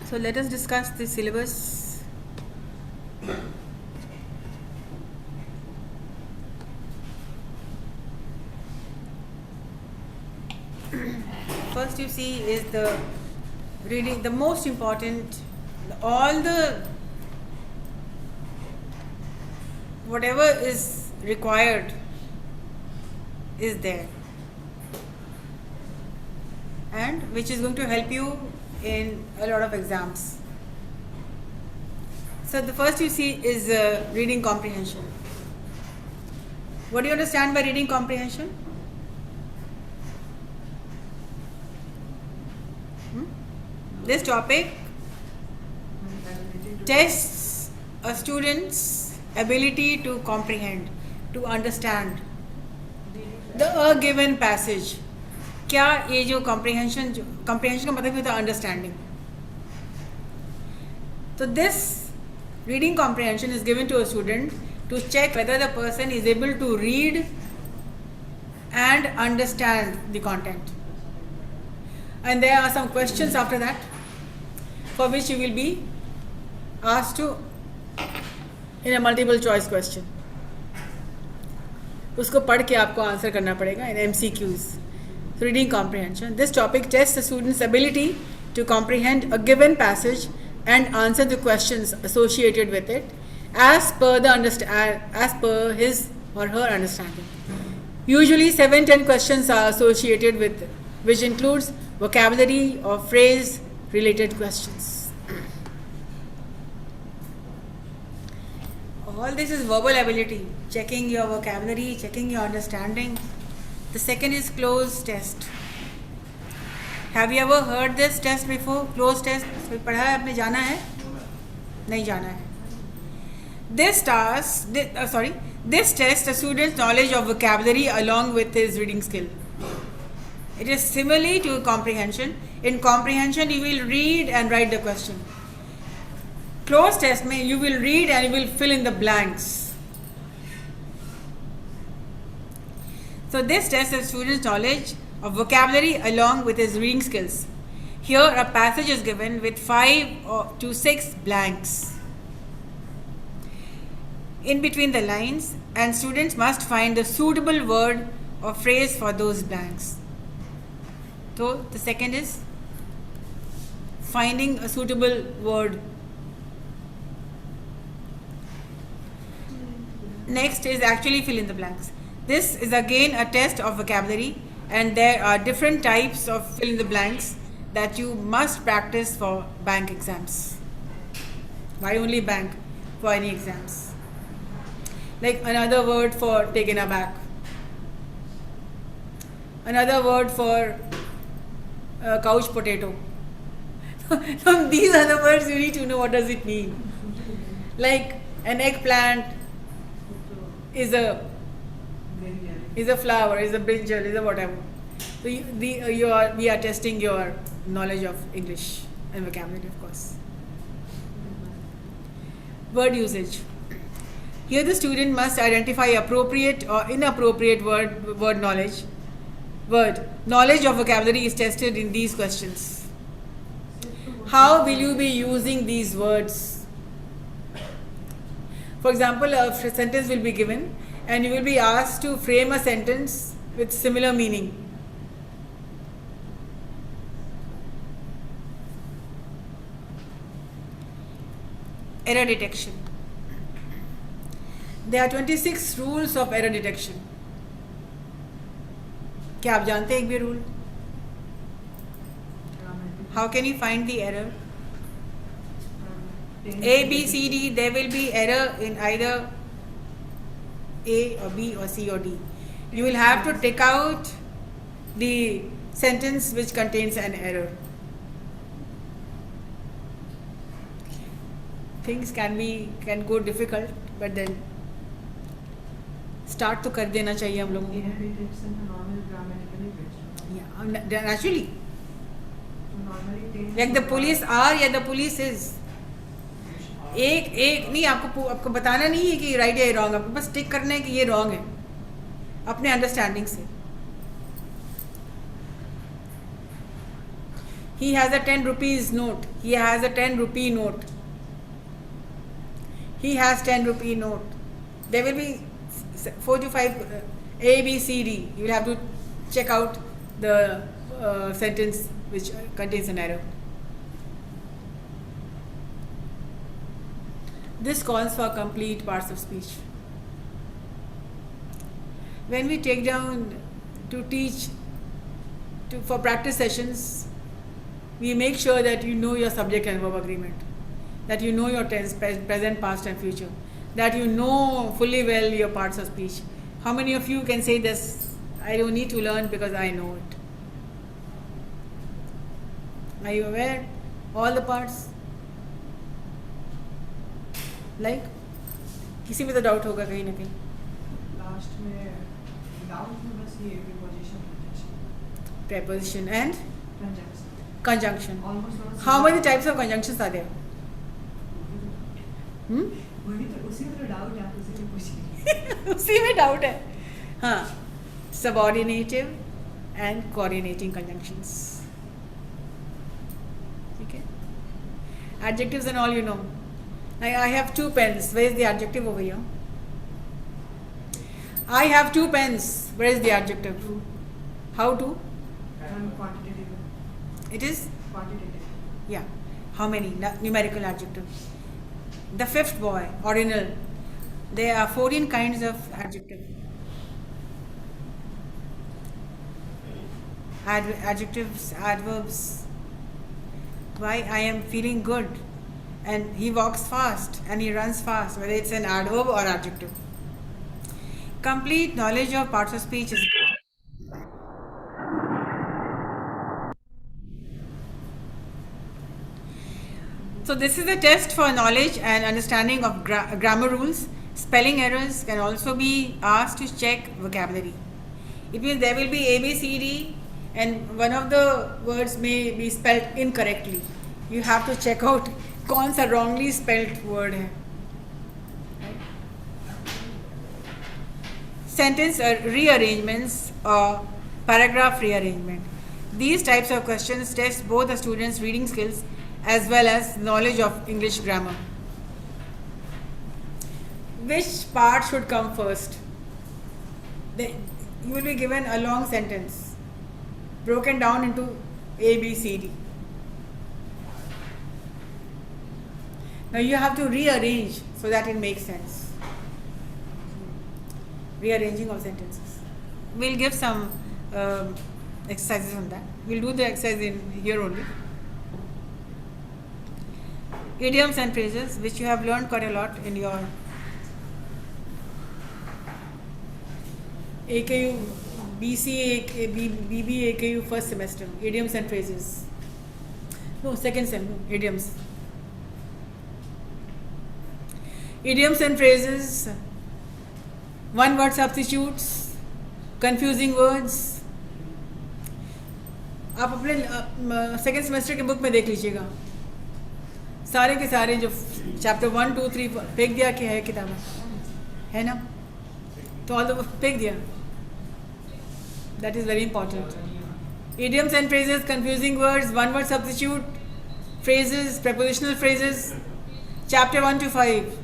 So let us discuss the syllabus. First you see is the reading, the most important, all the whatever is required is there, and which is going to help you in a lot of exams. So the first you see is reading comprehension. What do you understand by reading comprehension? This topic tests a student's ability to comprehend, to understand the given passage. क्या ये जो comprehension का मतलब होता है understanding. So this reading comprehension is given to a student to check whether the person is able to read and understand the content. And there are some questions after that for which you will be asked to in a multiple choice question. उसको पढ़ के आपको answer करना पड़ेगा in MCQs. So reading comprehension. This topic tests the student's ability to comprehend a given passage and answer the questions associated with it as per his or her understanding. Usually 7-10 questions are associated with it, which includes vocabulary or phrase related questions. All this is verbal ability, checking your vocabulary, checking your understanding. The second is cloze test. Have you ever heard this test before? Cloze test. पढ़ा है आपने, जाना है? नहीं जाना है. This tests a student's knowledge of vocabulary along with his reading skill. It is similarly to comprehension. In comprehension, you will read and write the question. Cloze test में you will read and you will fill in the blanks. So this tests a student's knowledge of vocabulary along with his reading skills. Here a passage is given with 5 to 6 blanks in between the lines, and students must find the suitable word or phrase for those blanks. So the second is finding a suitable word. Next is actually fill in the blanks. This is again a test of vocabulary, and there are different types of fill in the blanks that you must practice for bank exams. Why only bank? For any exams. Like another word for taken aback. Another word for couch potato. So these are the words you need to know what does it mean. Like an eggplant is a flower, is a brinjal, is a whatever. So we are testing your knowledge of English and vocabulary, of course. Word usage. Here the student must identify appropriate or inappropriate word knowledge. Knowledge of vocabulary is tested in these questions. How will you be using these words? For example, a sentence will be given and you will be asked to frame a sentence with similar meaning. Error detection. There are 26 rules of error detection. क्या आप जानते हैं एक भी rule? How can you find the error? A, B, C, D, there will be error in either A or B or C or D. You will have to take out the sentence which contains an error. Things can go difficult, but then start तो कर देना चाहिए हम लोगों को. Yeah, naturally. Like the police are या the police is. एक नहीं, आपको बताना नहीं है कि राइट या रॉन्ग, आपको बस टिक करना है कि ये रॉन्ग है अपने अंडरस्टैंडिंग से. He has a 10 rupees note. He has a 10 rupee note. He has 10 rupee note. There will be 4 to 5 A, B, C, D. You will have to check out the sentence which contains an error. This calls for complete parts of speech. When we take down to teach for practice sessions, we make sure that you know your subject and verb agreement, that you know your tense, present, past and future, that you know fully well your parts of speech. How many of you can say this? I don't need to learn because I know it. Are you aware? All the parts? Like? किसी में तो doubt होगा कहीं ना कहीं. Last में doubt में बस ये preposition and conjunction. conjunction. How many types of conjunctions are there? वही तो उसी में तो डाउट है, आप उसी में पूछिए. उसी में डाउट है. हाँ, subordinative and coordinating conjunctions. ठीक है. Adjectives and all you know. I have 2 pens. Where is the adjective over here? I have 2 pens. Where is the adjective? How to? Quantitative. It is? Quantitative. Yeah. How many numerical adjectives? The 5th boy, ordinal. There are 14 kinds of adjective. Adjectives, adverbs. Why? I am feeling good. And he walks fast and he runs fast, whether it's an adverb or adjective. Complete knowledge of parts of speech is so this is a test for knowledge and understanding of grammar rules. Spelling errors can also be asked to check vocabulary. It means there will be A, B, C, D and one of the words may be spelled incorrectly. You have to check out कौन सा wrongly spelled word है. Sentence rearrangements or paragraph rearrangement. These types of questions test both the students' reading skills as well as knowledge of English grammar. Which part should come first? You will be given a long sentence broken down into A, B, C, D. Now you have to rearrange so that it makes sense. Rearranging of sentences. We'll give some exercises on that. We'll do the exercise in here only. Idioms and phrases, which you have learned quite a lot in your AKU, BC, BB, AKU first semester. Idioms and phrases. No, second sem, no, idioms. Idioms and phrases, one word substitutes, confusing words. आप अपने second semester के book में देख लीजिएगा, सारे के सारे जो चैप्टर 1, 2, 3 फेंक दिया कि है किताब है ना, तो ऑल द फेंक दिया. That is very important. Idioms and phrases, confusing words, one word substitute, phrases, prepositional phrases, chapter 1 to 5.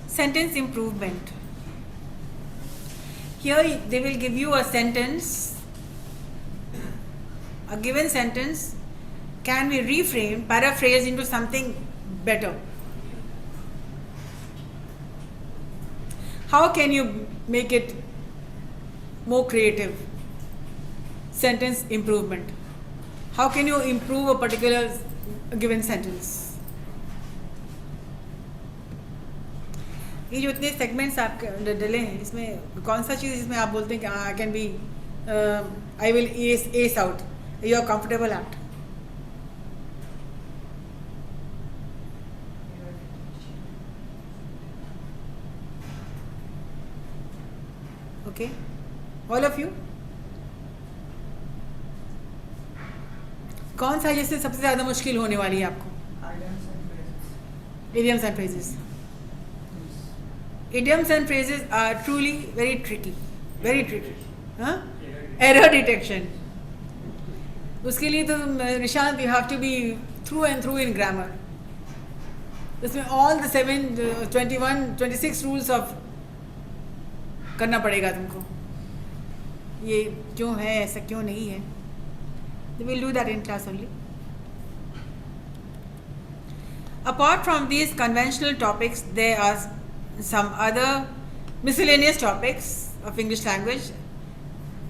Sentence improvement. Here they will give you a sentence, a given sentence can be reframed, paraphrased into something better. How can you make it more creative? Sentence improvement. How can you improve a particular given sentence? ये जो इतने segments आपके डले हैं, इसमें कौन सा चीज़ इसमें आप बोलते हैं कि I can be, I will ace out, you are comfortable at? Okay, all of you. कौन सा जिससे सबसे ज़्यादा मुश्किल होने वाली है आपको? Idioms and phrases. Idioms and phrases are truly very tricky. Very tricky. हाँ, एरर डिटेक्शन. उसके लिए तो Nishant, you have to be through and through in grammar. इसमें ऑल द 26 रूल्स ऑफ करना पड़ेगा तुमको. ये क्यों है, ऐसा क्यों नहीं है. Will do that in class only. Apart from these conventional topics, there are some other miscellaneous topics of English language,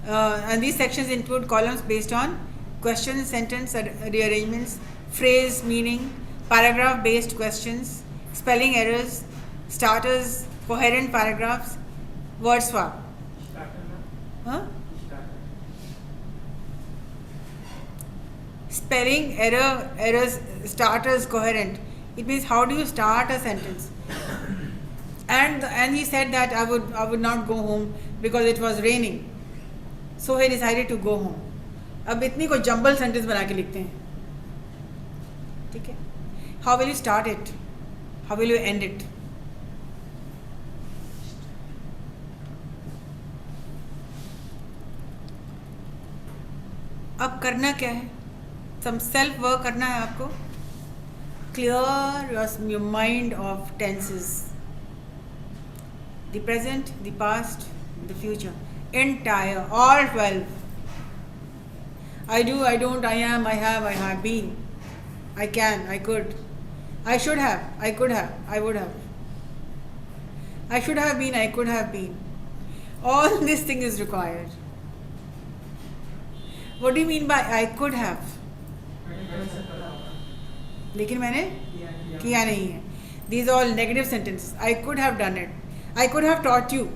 and these sections include columns based on questions, sentence rearrangements, phrase meaning, paragraph based questions, spelling errors, starters, coherent paragraphs, word swap. Huh? Spelling errors, starters, coherent. It means how do you start a sentence. And he said that I would not go home because it was raining, so he decided to go home. अब इतनी कोई jumble sentence बना के लिखते हैं. ठीक है. How will you start it? How will you end it? अब करना क्या है? सम सेल्फ वर्क करना है आपको. Clear your mind of tenses, the present, the past, the future, entire, all 12. I do, I don't, I am, I have been, I can, I could, I should have, I could have, I would have, I should have been, I could have been. All this thing is required. What do you mean by I could have? लेकिन मैंने किया नहीं है. These are all negative sentences. I could have done it. I could have taught you.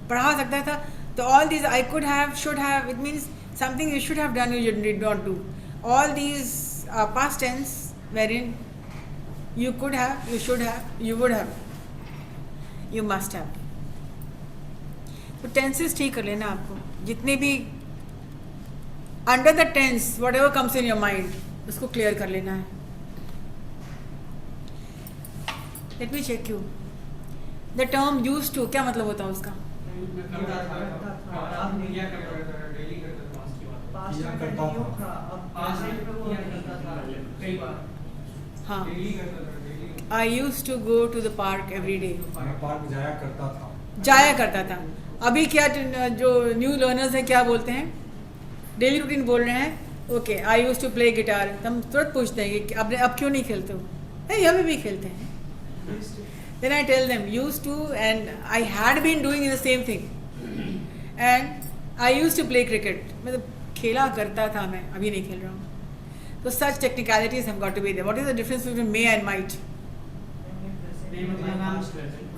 पढ़ा सकता था. So all these I could have, should have, it means something you should have done you did not do. All these are past tense wherein you could have, you should have, you would have, you must have. तो tenses ठीक कर लेना आपको. जितने भी under the tense whatever comes in your mind उसको clear कर लेना है. Let me check you. The term used to क्या मतलब होता है उसका? हाँ. I used to go to the park every day. Park जाया करता था. अभी क्या जो न्यू लर्नर्स हैं क्या बोलते हैं? डेली रूटीन बोल रहे हैं. Okay, I use to play guitar. हम तुरंत पूछते हैं कि अब क्यों नहीं खेलते हो? नहीं, अभी भी खेलते हैं. Then I tell them used to, and I had been doing the same thing, and I used to play cricket. मतलब खेला करता था मैं, अभी नहीं खेल रहा हूँ. So such technicalities have got to be there. What is the difference between may and might?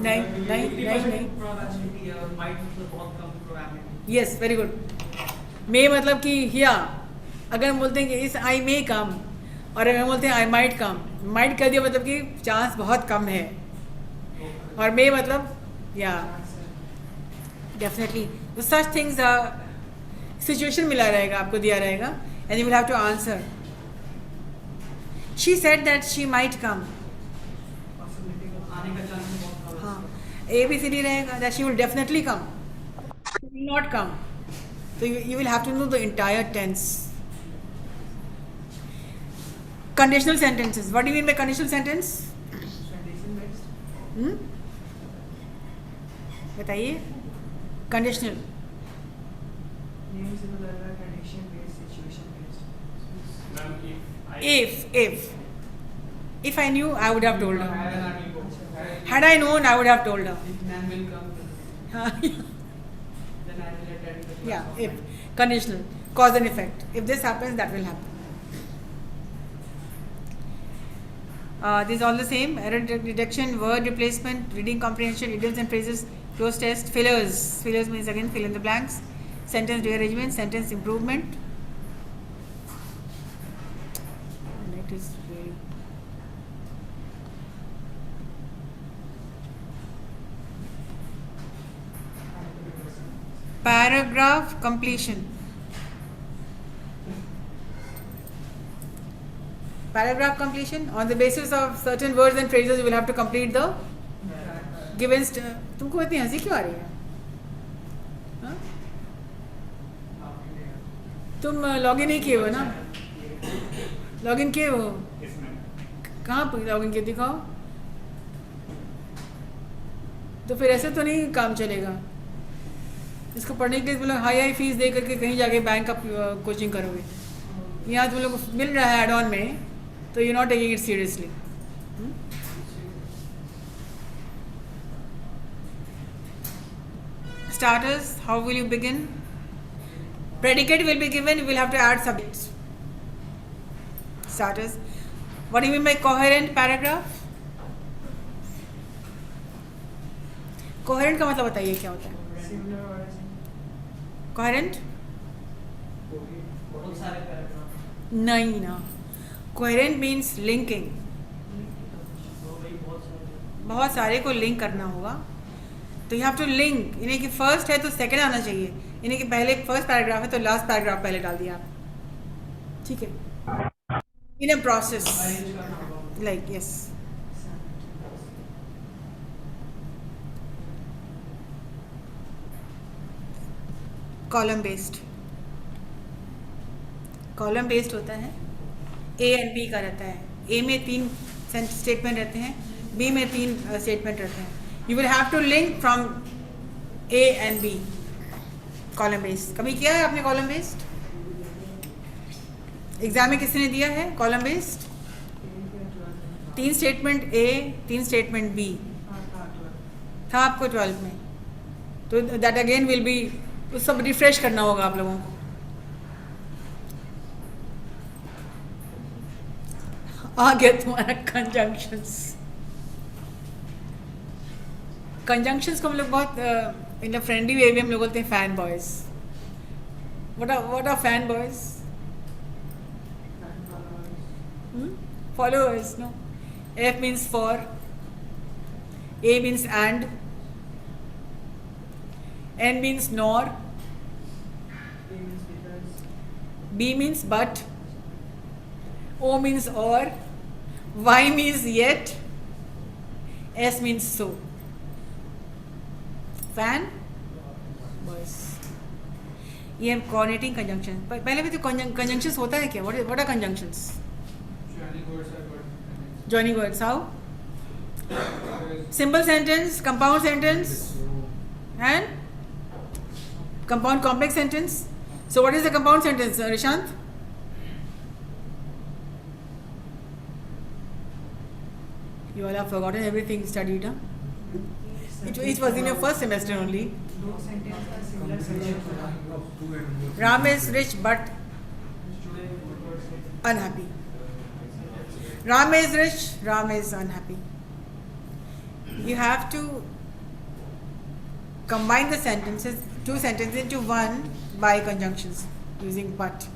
नहीं. Yes, very good. may मतलब कि या अगर हम बोलते हैं कि इस I may come, और अगर हम बोलते हैं I might come, might कर दिया मतलब कि चांस बहुत कम है. और may मतलब या डेफिनेटली. तो सच थिंग्स सिचुएशन मिला रहेगा, आपको दिया रहेगा, and you will have to answer. She said that she might come. हाँ, ABCD रहेगा. That she will definitely come, will not come. So you will have to know the entire tense. Conditional sentences. What do you mean by conditional sentence? बताइए. Conditional. If I knew, I would have told her. Had I known, I would have told her. Yeah, if conditional, cause and effect. If this happens, that will happen. These are all the same. Error detection, word replacement, reading comprehension, idioms and phrases, close test, fillers. Fillers means again fill in the blanks. Sentence rearrangement, sentence improvement. That is very. Paragraph completion. Paragraph completion, on the basis of certain words and phrases you will have to complete the given. तुमको इतनी हंसी क्यों आ रही है? हाँ? तुम login नहीं किए हो ना? लॉगिन किए हो? कहाँ पर लॉगिन किए, दिखाओ। तो फिर ऐसे तो नहीं काम चलेगा। इसको पढ़ने के लिए तुम लोग हाई हाई फीस दे करके कहीं जाके बैंक का कोचिंग करोगे। यहाँ तुम लोग को मिल रहा है एड ऑन में, तो you not taking it seriously. Starters, how will you begin? Predicate will be given, you will have to add subjects. Starters. What do you mean by coherent paragraph? Coherent का मतलब बताइए क्या होता है? Similar or Coherent? बहुत सारे paragraph. नहीं ना। Coherent means linking. बहुत सारे को लिंक करना होगा, तो यू हैव टू लिंक। इन्हें कि फर्स्ट है तो सेकंड आना चाहिए, इन्हें कि पहले फर्स्ट पैराग्राफ है तो लास्ट पैराग्राफ पहले डाल दिया आप। ठीक है, in a process like yes. Column based, column based होता है, ए एंड बी का रहता है। ए में 3 स्टेटमेंट रहते हैं, बी में 3 स्टेटमेंट रहते हैं। You will have to link from A and B. Column based. कभी किया है आपने column based? एग्जाम में किसने दिया है column based? 3 statement A, 3 statement B था आपको 12 में, तो दैट अगेन विल बी, उस सब रिफ्रेश करना होगा आप लोगों को। आ गया तुम्हारा कंजंक्शंस। कंजंक्शंस को हम लोग बहुत इन अ फ्रेंडली वे में हम लोग बोलते हैं fan boys. What are fan boys? Followers no. F means for, A means and, N means nor, B means but, O means or, Y means yet, S means so. Fan boys. ये coordinating conjunction. पहले भी तो conjunctions होता है क्या? What are conjunctions? Joining words. How? Simple sentence, compound sentence and compound complex sentence. So what is the compound sentence, Rishant? You all have forgotten everything studied, huh? It was in your first semester only. दो sentence का similar sentence। Ram is rich but unhappy. Ram is rich, Ram is unhappy. You have to combine the sentences, 2 sentences into one by conjunctions using but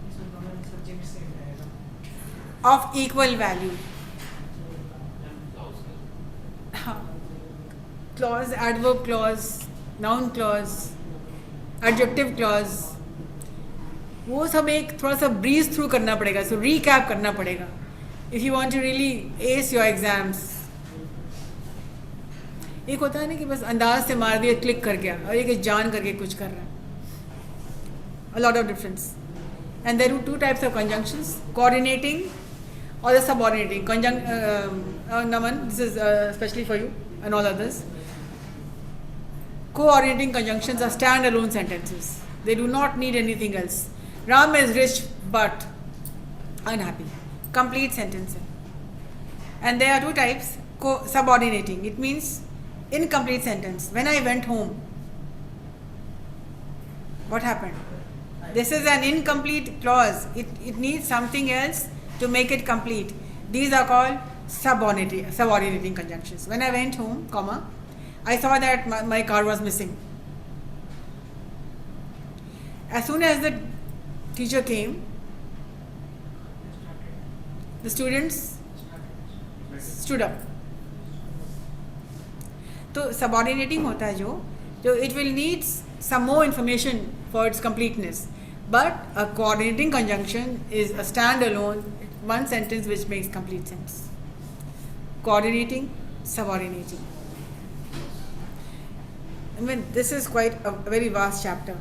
इसमें दोनों subject same रहेगा। of equal value. Clause, adverb clause, noun clause, adjective clause, वो सब एक थोड़ा सा bridge through करना पड़ेगा, सो रीकैप करना पड़ेगा if you want to really ace your exams. एक होता है ना कि बस अंदाज से मार दिया, क्लिक कर गया, और एक जान करके कुछ कर रहा है। A lot of difference. And there are 2 types of conjunctions: coordinating or the subordinating. Naman, this is especially for you and all others. Coordinating conjunctions are standalone sentences. They do not need anything else. Ram is rich but unhappy. Complete sentence. And there are 2 types. Subordinating. It means incomplete sentence. When I went home, what happened? This is an incomplete clause. It needs something else to make it complete. These are called subordinating conjunctions. When I went home, comma, I saw that my car was missing. As soon as the teacher came, the students stood up. तो subordinating होता है जो it will need some more information for its completeness. But a coordinating conjunction is a standalone one sentence which makes complete sense. Coordinating, subordinating. I mean, this is quite a very vast chapter.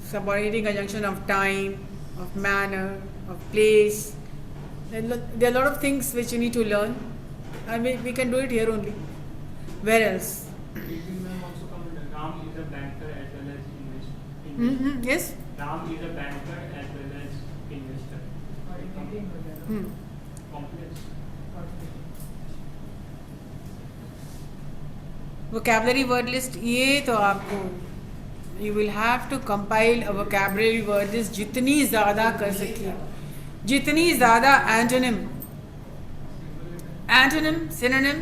Subordinating conjunction of time, of manner, of place. There are a lot of things which you need to learn, and we can do it here only. Where else? Also come Ram is a banker as well as investor. Mm-hmm. Yes? Ram is a banker as well as investor. Complex. Vocabulary word list, ये तो आपको you will have to compile a vocabulary word list जितनी ज़्यादा कर सकिए, जितनी ज़्यादा antonym, synonym,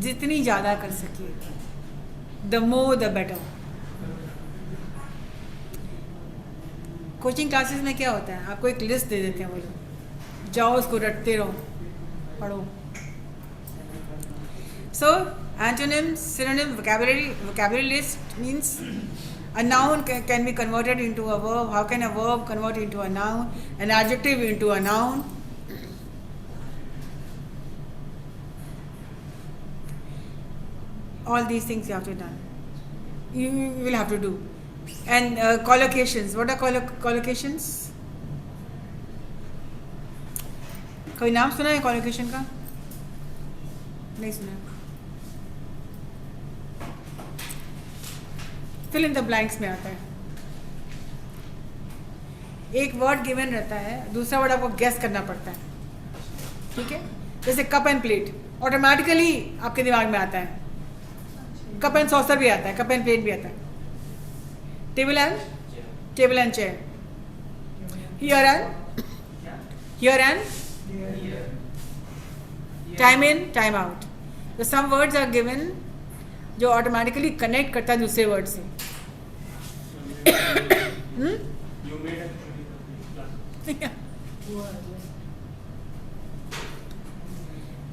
जितनी ज़्यादा कर सकिए, the more the better. Coaching classes में क्या होता है, आपको एक लिस्ट दे देते हैं, वो लोग जाओ उसको रटते रहो, पढ़ो. So antonym, synonym, vocabulary list means a noun can be converted into a verb. How can a verb convert into a noun? An adjective into a noun. All these things you have to do. You will have to do. And collocations. What are collocations? कोई नाम सुना है collocation का? नहीं सुना. Fill in the blanks में आता है. एक वर्ड गिवन रहता है, दूसरा वर्ड आपको गेस करना पड़ता है. ठीक है? जैसे कप एंड प्लेट, ऑटोमेटिकली आपके दिमाग में आता है. कप एंड सॉसर भी आता है, कप एंड प्लेट भी आता है. Table and chair. Here and time in time out. तो सम वर्ड्स आर गिवन जो ऑटोमेटिकली कनेक्ट करता है दूसरे वर्ड से. You made a class.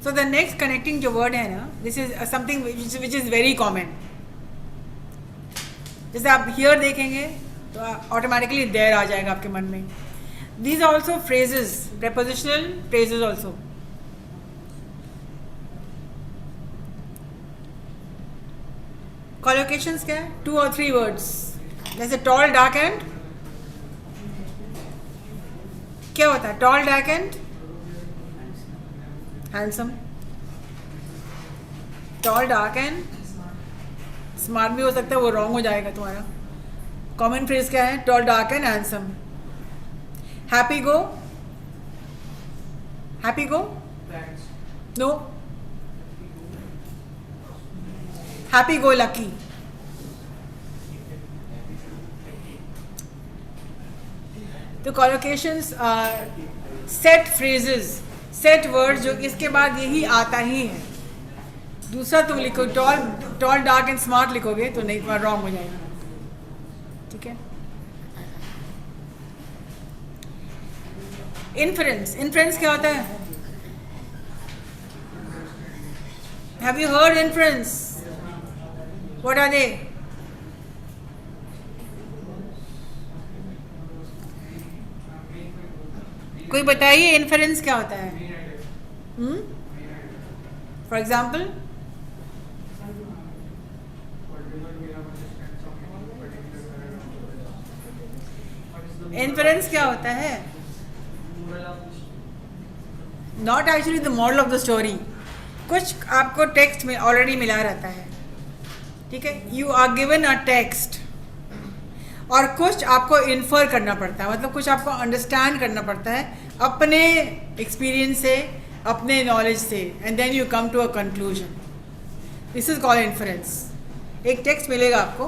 So the next connecting जो word है ना, this is something which is very common. जैसे आप here देखेंगे तो automatically there आ जाएगा आपके मन में. These are also phrases, prepositional phrases also. Collocations क्या है? 2 or 3 words. जैसे tall, dark and क्या होता है? Tall, dark and handsome. Tall, dark and smart भी हो सकता है, वो wrong हो जाएगा तुम्हारा. Common phrase क्या है? Tall, dark and handsome. Happy go. Happy go? No. Happy go lucky. तो collocations set phrases, set words जो इसके बाद यही आता ही है. दूसरा तुम लिखो tall, dark and smart लिखोगे तो नहीं, तुम्हारा wrong हो जाएगा. ठीक है? Inference क्या होता है? Have you heard inference? What are they? कोई बताइए इन्फरेंस क्या होता है? फॉर एग्जाम्पल, इन्फरेंस क्या होता है? Not actually the moral of the story. कुछ आपको टेक्स्ट में ऑलरेडी मिला रहता है. ठीक है? You are given a text और कुछ आपको इन्फर करना पड़ता है, मतलब कुछ आपको अंडरस्टैंड करना पड़ता है अपने एक्सपीरियंस से, अपने नॉलेज से, and then you come to a conclusion. This is called inference. एक टेक्स्ट मिलेगा आपको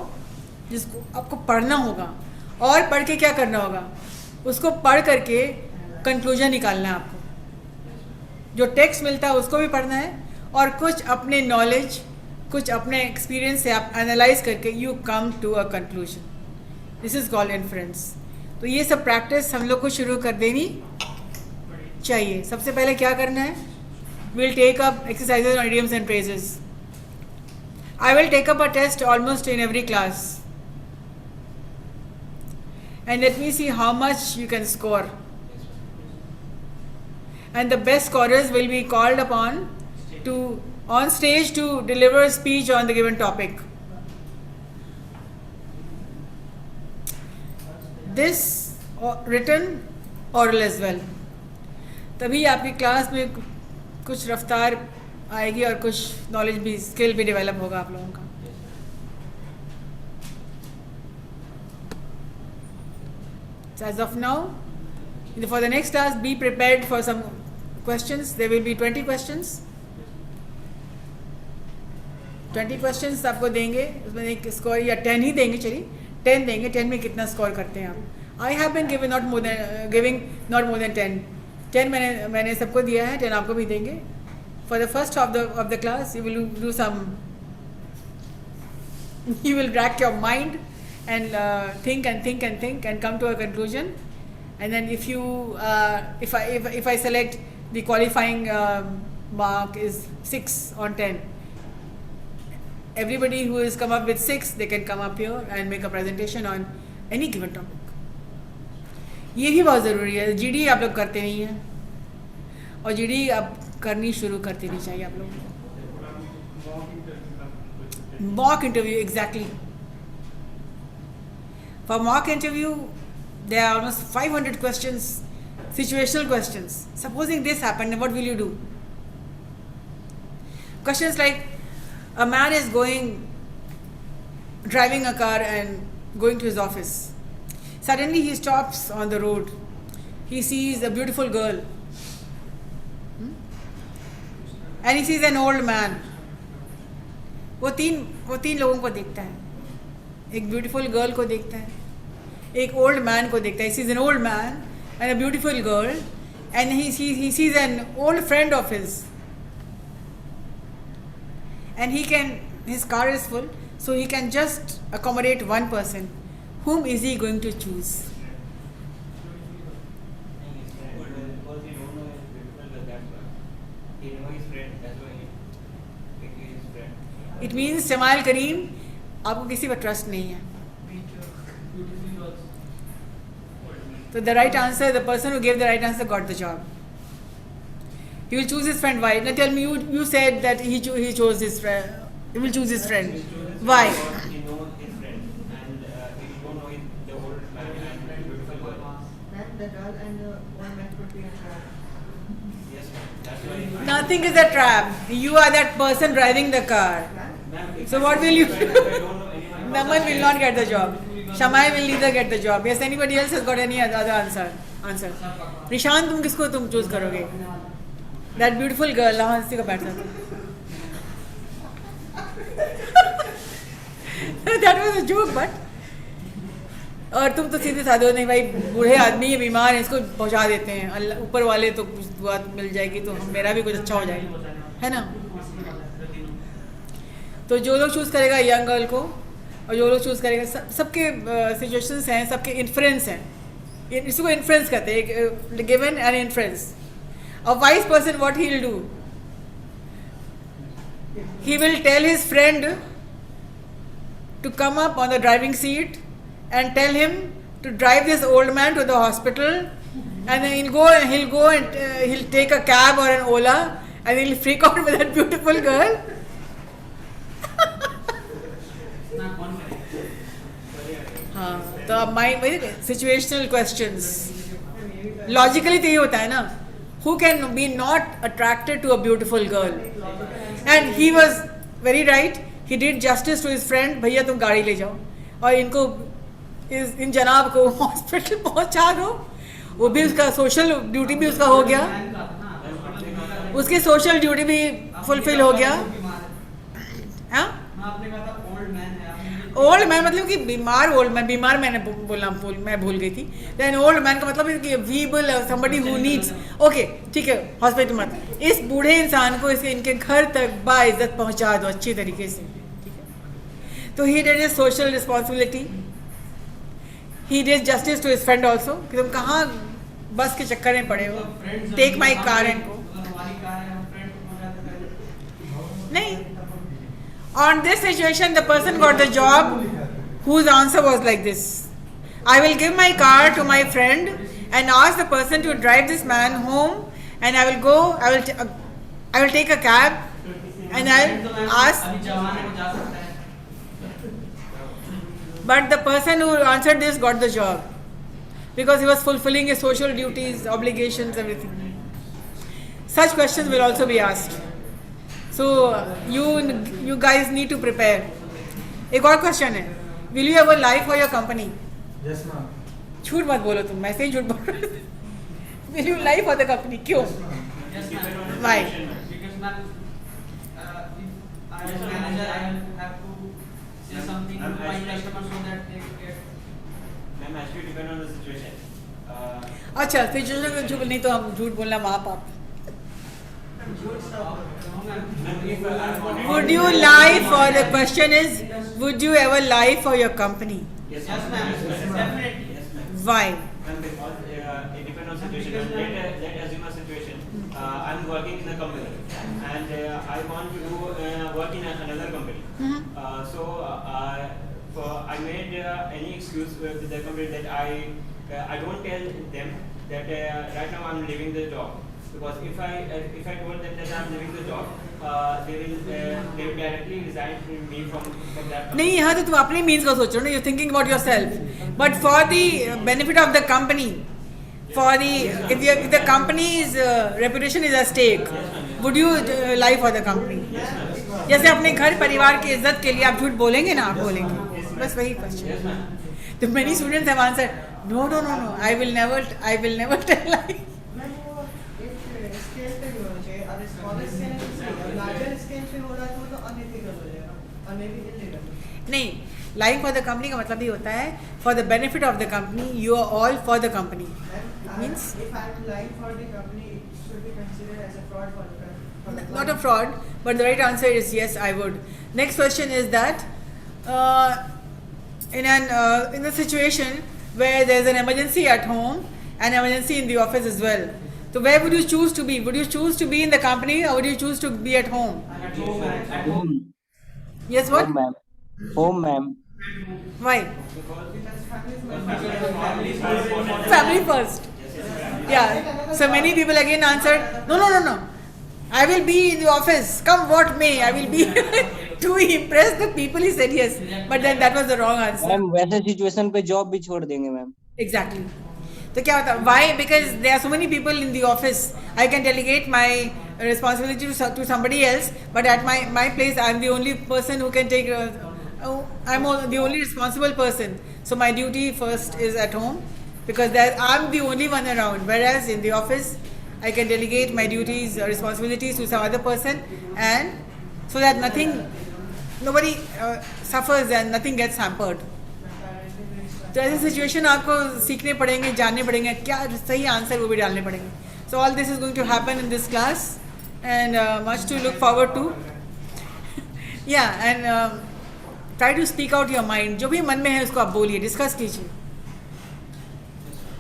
जिसको आपको पढ़ना होगा, और पढ़ के क्या करना होगा? उसको पढ़ करके कंक्लूजन निकालना है आपको. जो टेक्स्ट मिलता है उसको भी पढ़ना है, और कुछ अपने नॉलेज, कुछ अपने एक्सपीरियंस से आप एनालाइज करके you come to a conclusion. This is called inference. तो ये सब प्रैक्टिस हम लोग को शुरू कर देनी चाहिए. सबसे पहले क्या करना है? Will take up exercises on idioms and phrases. I will take up a test almost in every class, and let me see how much you can score. And the best scorers will be called upon to on stage to deliver a speech on the given topic. This written oral as well. तभी आपकी class में कुछ रफ्तार आएगी और कुछ knowledge भी, skill भी डेवलप होगा आप लोगों का. So as of now, for the next task, be prepared for some questions. There will be 20 questions. 20 questions आपको देंगे, उसमें एक स्कोर या 10 ही देंगे, चलिए 10 देंगे. 10 में कितना स्कोर करते हैं आप? I have been giving not more than 10. 10 मैंने सबको दिया है, 10 आपको भी देंगे. For the first of the class, you will do some. You will rack your mind and think and come to a conclusion. And then if I select the qualifying mark is 6 on 10. Everybody who has come up with 6, they can come up here and make a presentation on any given topic. ये ही बहुत ज़रूरी है. GD आप लोग करते नहीं हैं और जीडी आप करनी शुरू कर देनी चाहिए आप लोगों को. Mock interview, exactly. For mock interview, there are almost 500 questions, situational questions. Supposing this happened, what will you do? Questions like, a man is driving a car and going to his office. Suddenly he stops on the road. He sees a beautiful girl. And he sees an old man. वो तीन लोगों को देखता है. एक beautiful girl को देखता है, एक ओल्ड मैन को देखता है. He sees an old man and a beautiful girl, and he sees an old friend of his. And his car is full, so he can just accommodate one person. Whom is he going to choose? It means Jamal Kareem, आपको किसी पर trust नहीं है. So the right answer, the person who gave the right answer got the job. He will choose his friend. Why? Now tell me, you said that he chose his friend. He will choose his friend. Why? He knows his friend, and he don't know the old man and the beautiful girl. That the girl and the one man could be a trap. Yes, ma'am. That's why. Nothing is a trap. You are that person driving the car. Ma'am, if So I what see will you my friend, if I don't know anyone. Naman will not get the job. Shamai will neither get the job. Yes, anybody else has got any other answer? Rishant, तुम choose करोगे? That beautiful girl, हाँ इसी को बैठ सकते. That was a joke, but. और तुम तो सीधे साधे हो, नहीं भाई बूढ़े आदमी ये बीमार है, इसको पहुंचा देते हैं. अल्लाह ऊपर वाले तो कुछ दुआ मिल जाएगी तो मेरा भी कुछ अच्छा हो जाएगा, है ना? तो जो लोग चूज़ करेगा यंग गर्ल को, और जो लोग चूज़ करेगा, सबके सिचुएशंस हैं, सबके इन्फ्लुएंस हैं. इसको इन्फ्लुएंस कहते हैं, given an influence. A wise person, what he will do? He will tell his friend to come up on the driving seat and tell him to drive this old man to the hospital, and then he'll go and he'll take a cab or an Ola and he'll freak out with that beautiful girl. हाँ, तो अब mind situational questions logically तो ये होता है ना. Who can be not attracted to a beautiful girl? And he was very right. He did justice to his friend. भैया तुम गाड़ी ले जाओ और इन जनाब को हॉस्पिटल पहुंचा दो. वो भी उसका सोशल ड्यूटी भी उसका हो गया, उसकी सोशल ड्यूटी भी फुलफिल हो गया. हाँ, ओल्ड मैन मतलब कि बीमार ओल्ड मैन. बीमार मैंने मैं भूल गई थी. देन ओल्ड मैन का मतलब है कि वीबल, समबडी हु नीड्स. ओके ठीक है, हॉस्पिटल मत. इस बूढ़े इंसान को इनके घर तक बाइज्जत पहुंचा दो अच्छी तरीके से. ठीक है, तो he did his social responsibility. He did justice to his friend also कि तुम कहाँ बस के चक्कर में पड़े हो. Take my car and go. नहीं, on this situation the person got the job whose answer was like this. I will give my car to my friend and ask the person to drive this man home, and I will take a cab and I'll ask. अभी जवान है वो जा सकता है. But the person who answered this got the job because he was fulfilling his social duties, obligations, everything. Such questions will also be asked. So you guys need to prepare. एक और question है, will you have a life for your company? Yes, ma'am. झूठ मत बोलो तुम, मैं से ही झूठ बोल रहे हो. Will you life for the company? क्यों? Yes, ma'am. Why? Because ma'am, if I as manager, I have to say something to my customer so that they get. Ma'am, actually depend on the situation. अच्छा, situation को झूठ नहीं तो हम झूठ बोलना माँ बाप. Ma'am, if I'm on Would you lie for the question is, would you ever lie for your company? Yes, Yes, ma'am. Definitely. Yes, ma'am. Why? Ma'am, because it depends on situation. Let assume a situation. I'm working in a company and I want to do work in another company. I made any excuse with the company that I don't tell them that right now I'm leaving the job, because if I told them that I'm leaving the job, they will directly resign me from that company. नहीं, यहाँ तो तुम अपने means का सोच रहे हो ना. You're thinking about yourself, but for the benefit of the company, if the company's reputation is at stake, would you lie for the company? जैसे अपने घर परिवार की इज्जत के लिए आप झूठ बोलेंगे ना, आप बोलेंगे. बस वही क्वेश्चन. तो many students have answered, no, I will never tell lie. Ma'am वो एक स्केल पे भी होना चाहिए. अगर स्मॉलर स्केल पे सही है, लार्जर स्केल पे हो रहा है तो अनएथिकल हो जाएगा और मे बी इलीगल. नहीं, lying for the company का मतलब ये होता है for the benefit of the company, you are all for the company. Means? If I'm lying for the company, it should be considered as a fraud for the company. Not a fraud, but the right answer is yes, I would. Next question is that in a situation where there's an emergency at home and emergency in the office as well, so where would you choose to be? Would you choose to be in the company or would you choose to be at home? At home, ma'am. At home. Home, Yes, what? home, ma'am. Home, ma'am. Why? Family first. Yeah. So many people again answered, no. I will be in the office. Come what may. I will be to impress the people. He said yes, but then that was the wrong answer. Ma'am वैसे situation पे job भी छोड़ देंगे ma'am. Exactly. तो क्या होता? Why? Because there are so many people in the office. I can delegate my responsibility to somebody else, but at my place, I'm the only person who can take. I'm the only responsible person. So my duty first is at home, because I'm the only one around. Whereas in the office, I can delegate my duties, responsibilities to some other person, and so that nobody suffers and nothing gets hampered. तो ऐसे situation आपको सीखने पड़ेंगे, जानने पड़ेंगे, क्या सही answer वो भी डालने पड़ेंगे. So all this is going to happen in this class, and much to look forward to. Yeah, and try to speak out your mind. जो भी मन में है उसको आप बोलिए, डिस्कस कीजिए.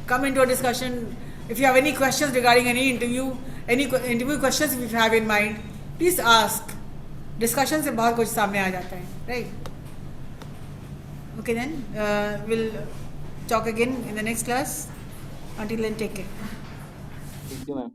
Come into a discussion. If you have any questions regarding any interview questions if you have in mind, please ask. Discussion से बहुत कुछ सामने आ जाता है, right? Okay then, we'll talk again in the next class. Until then, take care. Thank you, ma'am.